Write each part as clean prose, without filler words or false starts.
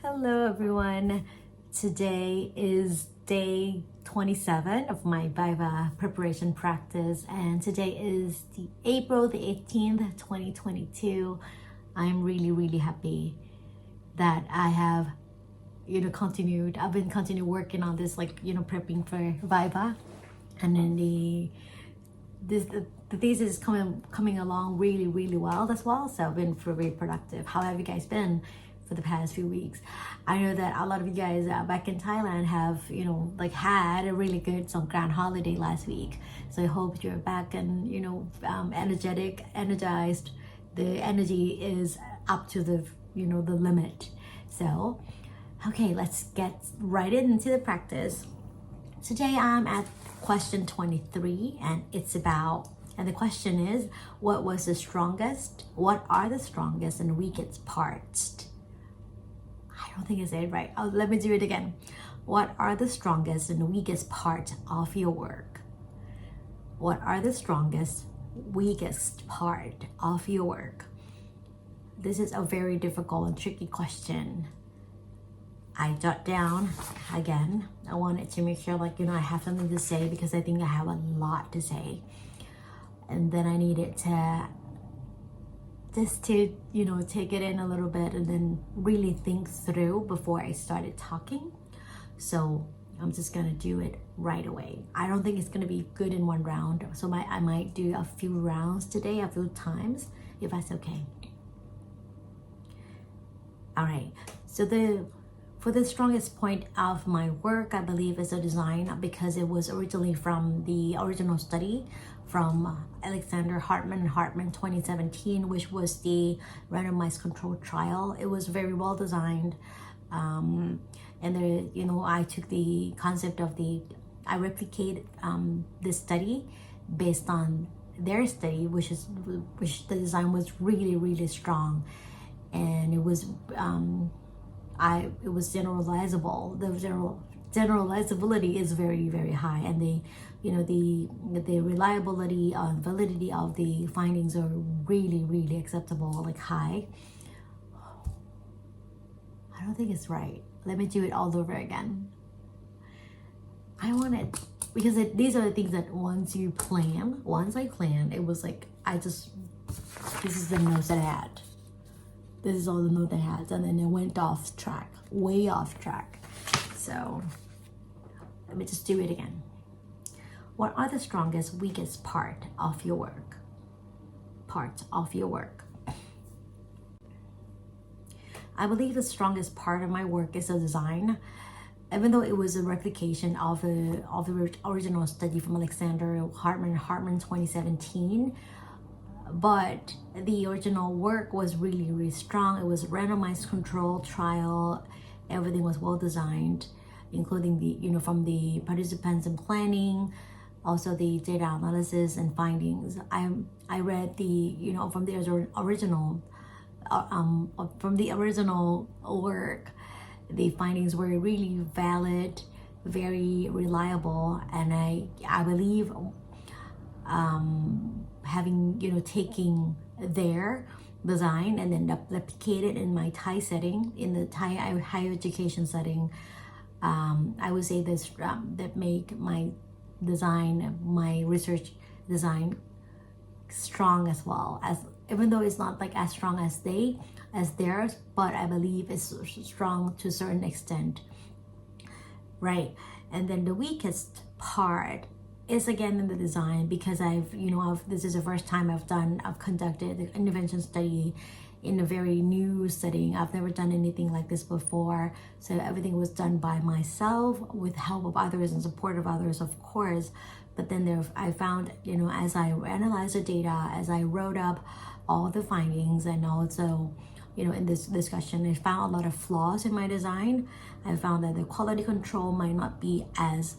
Hello everyone. Today is day 27 of my VIVA preparation practice and today is the April the 18th, 2022. I'm really happy that I have I've been continue working on this prepping for VIVA, and then the thesis is coming along really well as well, so I've been very productive. How have you guys been for the past few weeks? I know that a lot of you guys back in Thailand have had a really good Songkran holiday last week, so I hope you're back and energized. The energy is up to the the limit. So okay, let's get right into the practice. Today I'm at question 23 and the question is, what are the strongest and weakest parts? I don't think I said it right. Let me do it again. What are the strongest and weakest part of your work? What are the strongest, weakest part of your work? This is a very difficult and tricky question. I jot down again. I wanted to make sure I have something to say because I think I have a lot to say. And then I needed to take it in a little bit and then really think through before I started talking. So I'm just gonna do it right away. I don't think it's gonna be good in one round, so I might do a few rounds today, a few times, if that's okay. All right, so for the strongest point of my work, I believe is the design, because it was originally from the original study from Alexander Hartman 2017, which was the randomized controlled trial. It was very well designed, and I took the concept of I replicated this study based on their study, which the design was really strong, and it was generalizable. The generalizability is very high, and the reliability and validity of the findings are really acceptable, high. I don't think it's right. Let me do it all over again. Because these are the things that once I planned, it was this is the notes that I had. This is all the note I had, and then it went off track, way off track. So let me just do it again. What are the strongest, weakest part of your work? I believe the strongest part of my work is the design, even though it was a replication of the original study from Alexander Hartman 2017. But the original work was really strong. It was randomized control trial. Everything was well designed, including from the participants and planning, also the data analysis and findings. I read from the original work. The findings were really valid, very reliable, and I believe taking their design and then replicate it in my Thai setting, in the Thai higher education setting, I would say this that make my research design strong as well, as even though it's not as strong as theirs, but I believe it's strong to a certain extent, right? And then the weakest part is again in the design, because this is the first time I've conducted the intervention study in a very new setting. I've never done anything like this before, so everything was done by myself with help of others and support of others, of course. But then I found, as I analyzed the data, as I wrote up all the findings, and also in this discussion, I found a lot of flaws in my design. I found that the quality control might not be as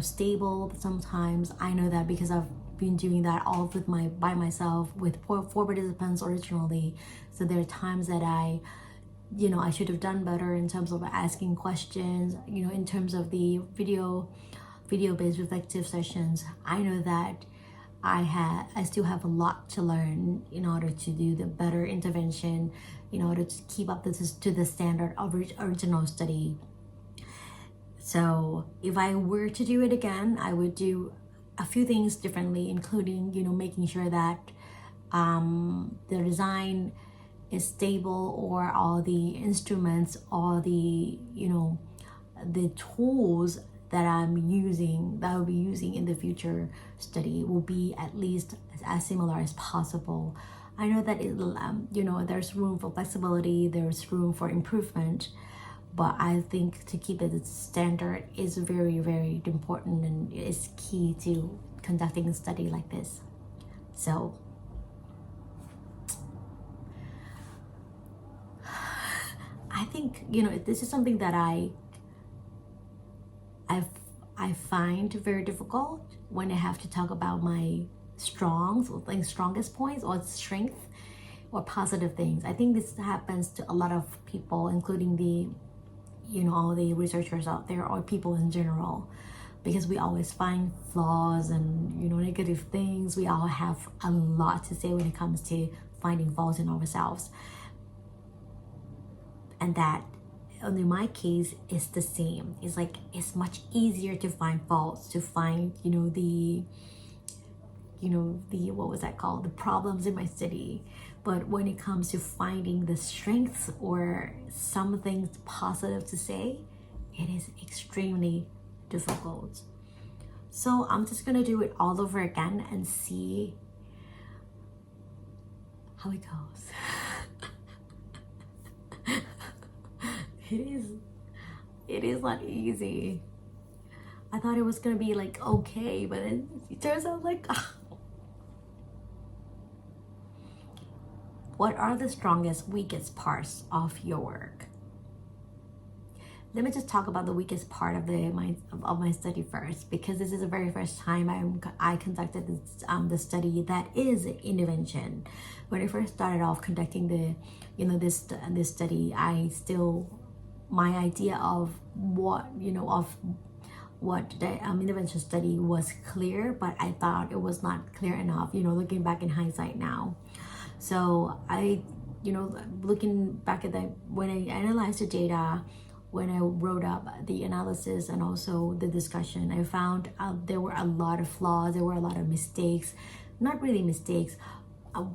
stable sometimes. I know that because I've been doing that all by myself with four participants originally. So there are times that I should have done better in terms of asking questions, in terms of the video-based reflective sessions. I know that I still have a lot to learn in order to do the better intervention, in order to keep up to the standard of original study. So if I were to do it again, I would do a few things differently, including making sure that the design is stable, or all the instruments, all the the tools that I'll be using in the future study will be at least as similar as possible. I know that there's room for flexibility, there's room for improvement, but I think to keep it standard is very, very important, and is key to conducting a study like this. So I think this is something that I find very difficult when I have to talk about my strongest points or strength or positive things. I think this happens to a lot of people, including the all the researchers out there, or people in general, because we always find flaws and negative things. We all have a lot to say when it comes to finding faults in ourselves, and that in my case is the same. It's like it's much easier to find faults, to find the what was that called, the problems in my study. But when it comes to finding the strengths or something positive to say, it is extremely difficult. So I'm just gonna do it all over again and see how it goes. It is not easy. I thought it was gonna be like okay, but it turns out like What are the strongest, weakest parts of your work? Let me just talk about the weakest part of my study first, because this is the very first time I conducted the study that is intervention. When I first started off conducting this study, my idea of what the intervention study was clear, but I thought it was not clear enough, looking back in hindsight now. So looking back at when I analyzed the data, when I wrote up the analysis and also the discussion, I found there were a lot of flaws, there were a lot of mistakes, not really mistakes. I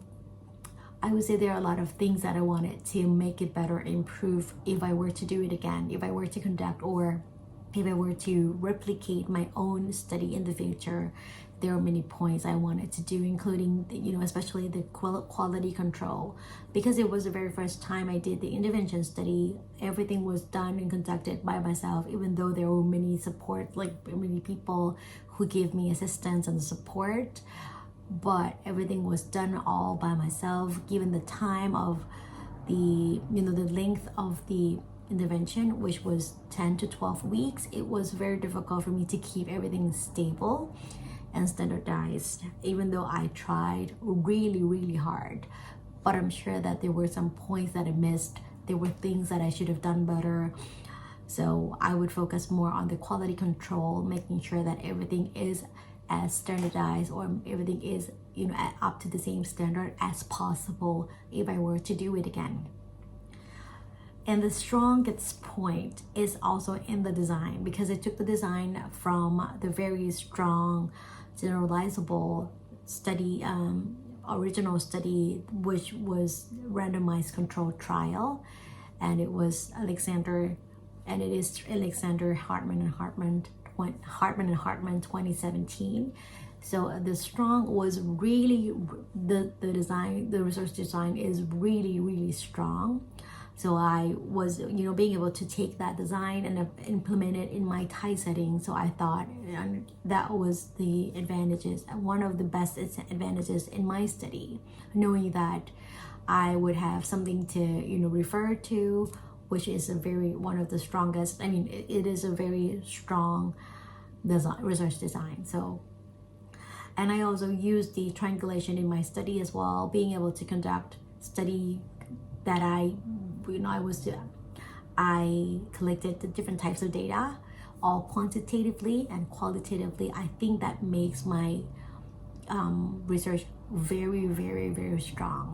would say there are a lot of things that I wanted to make it better, improve if I were to do it again, if I were to conduct, or if I were to replicate my own study in the future. There are many points I wanted to do, including especially the quality control, because it was the very first time I did the intervention study. Everything was done and conducted by myself, even though there were many many people who gave me assistance and support, but everything was done all by myself. Given the time of the length of the intervention, which was 10 to 12 weeks, it was very difficult for me to keep everything stable and standardized, even though I tried really, really hard. But I'm sure that there were some points that I missed. There were things that I should have done better. So I would focus more on the quality control, making sure that everything is as standardized, or everything is up to the same standard as possible if I were to do it again. And the strongest point is also in the design, because I took the design from the very strong generalizable study, original study, which was randomized controlled trial, and it was Alexander Hartman and Hartman 2017. So the strong was really the design, the research design is really, really strong. So I was, being able to take that design and implement it in my Thai setting. So I thought that was the advantages, one of the best advantages in my study, knowing that I would have something to, refer to, which is one of the strongest. I mean, it is a very strong design, research design. So, and I also used the triangulation in my study as well, being able to conduct study that I collected the different types of data, all quantitatively and qualitatively. I think that makes my research very strong.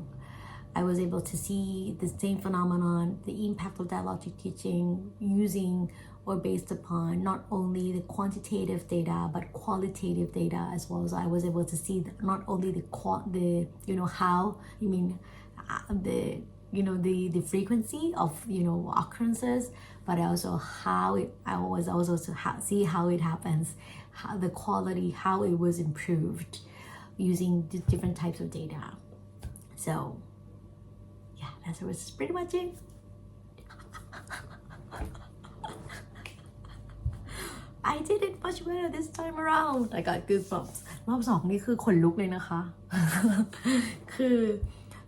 I was able to see the same phenomenon, the impact of dialogic teaching using or based upon not only the quantitative data but qualitative data as well. So I was able to see not only the how you mean the frequency of occurrences, but also I was also to see how it happens, how the quality, how it was improved using the different types of data. So yeah, that was pretty much it. I did it much better this time around. I got goosebumps. รอบ 2นี่คือขนลุกเลยนะคะ คือ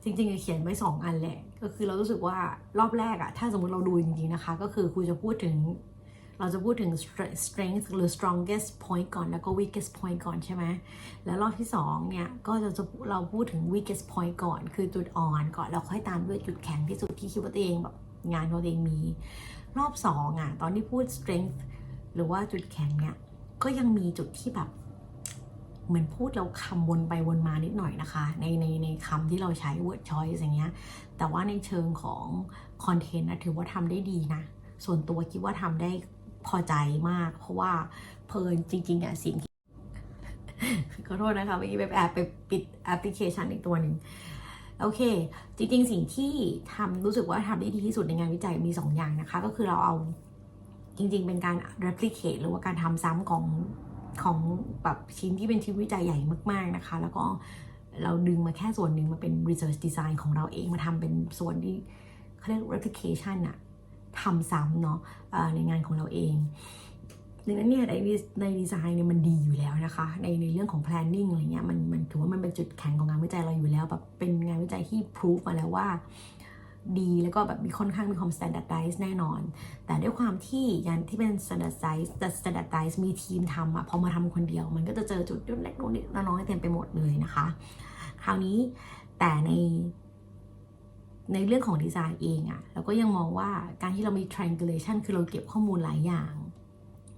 จริงๆเขียนไว้2อันแหละก็คือเรารู้สึกว่ารอบแรกอะถ้าสมมติเราดูจริงๆนะคะก็คือครูจะพูดถึงstrength หรือ strongest point ก่อนแล้วก็ weakest point ก่อนใช่ไหมแล้วรอบที่2เนี่ยก็เราพูดถึง weakest point ก่อนคือจุดอ่อนก่อนแล้วค่อยตามด้วยจุดแข็งที่สุดที่คิดว่าตัวเองแบบงานของตัวเองมีรอบ2อะตอนที่พูด strength หรือว่าจุดแข็งเนี่ยก็ยังมีจุดที่แบบเหมือนพูดเราคำวนไปวนมานิดหน่อยนะคะในคำที่เราใช้ word choice อย่างเงี้ยแต่ว่าในเชิงของคอนเทนต์นะถือว่าทำได้ดีนะส่วนตัวคิดว่าทำได้พอใจมากเพราะว่าเพลินจริงๆอ่ะสิ่งที่ ขอโทษนะคะเมื่อกี้ไปปิดแอปพลิเคชันอีกตัวหนึ่งโอเคจริงๆสิ่งที่รู้สึกว่าทำได้ดีที่สุดในงานวิจัยมี2อย่างนะคะก็คือเราเอาจริงๆเป็นการ replicate หรือว่าการทำซ้ำของแบบชิ้นที่เป็นชิ้นวิจัยใหญ่มากๆนะคะแล้วก็เราดึงมาแค่ส่วนหนึ่งมาเป็น research design ของเราเองมาทำเป็นส่วนที่เขาเรียก replication อะทำซ้ำเนาะในงานของเราเองดังนั้นเนี่ยในดีไซน์เนี่ยมันดีอยู่แล้วนะคะในเรื่องของ planning อะไรเงี้ยมันถือว่ามันเป็นจุดแข็งของงานวิจัยเราอยู่แล้วแบบเป็นงานวิจัยที่ proof มาแล้วว่าดีแล้วก็แบบค่อนข้างมีความ standardize แน่นอนแต่ด้วยความที่งานที่เป็น standardize มีทีมทำอะพอมาทำคนเดียวมันก็จะเจอจุดเล็กๆน้อยๆเต็มไปหมดเลยนะคะคราวนี้แต่ในเรื่องของดีไซน์เองอะเราก็ยังมองว่าการที่เรามี triangulation คือเราเก็บข้อมูลหลายอย่าง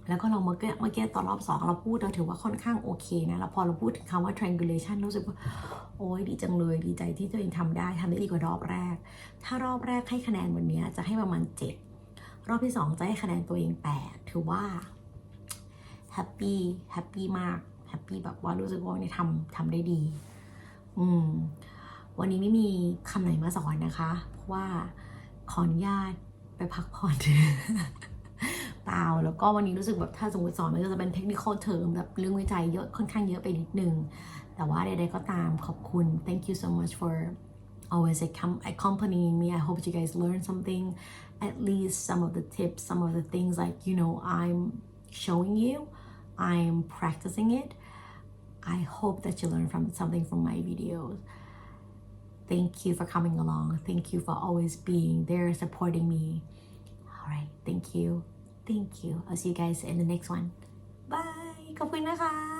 แล้วก็เราเมื่อกี้ตอนรอบ2เราพูดเราถือว่าค่อนข้างโอเคนะแล้วพอเราพูดถึงคำว่า triangulation รู้สึกว่าโอ้ยดีจังเลยดีใจที่ตัวเองทำได้ดีกว่ารอบแรกถ้ารอบแรกให้คะแนนวันนี้จะให้ประมาณ7รอบที่2จะให้คะแนนตัวเอง8ถือว่าแฮปปี้มากแฮปปี้แบบว่ารู้สึกว่าเนี่ยทำได้ดีวันนี้ไม่มีคำไหนมาสอนนะคะเพราะว่าขออนุญาตไปพักผ่อน เปล่าแล้วก็วันนี้รู้สึกแบบถ้าสมมติสอนมันจะเป็น technical term แบบเรื่องวิจัยเยอะค่อนข้างเยอะไปนิดนึงแต่ว่าใดๆก็ตามขอบคุณ thank you so much for always accompanying me. I hope you guys learn something, at least some of the tips, some of the things like I'm showing you, I'm practicing it. I hope that you learn something from my videos. Thank you for coming along. Thank you for always being there supporting me. All right, thank you. I'll see you guys in the next one. Bye. ขอบคุณนะคะ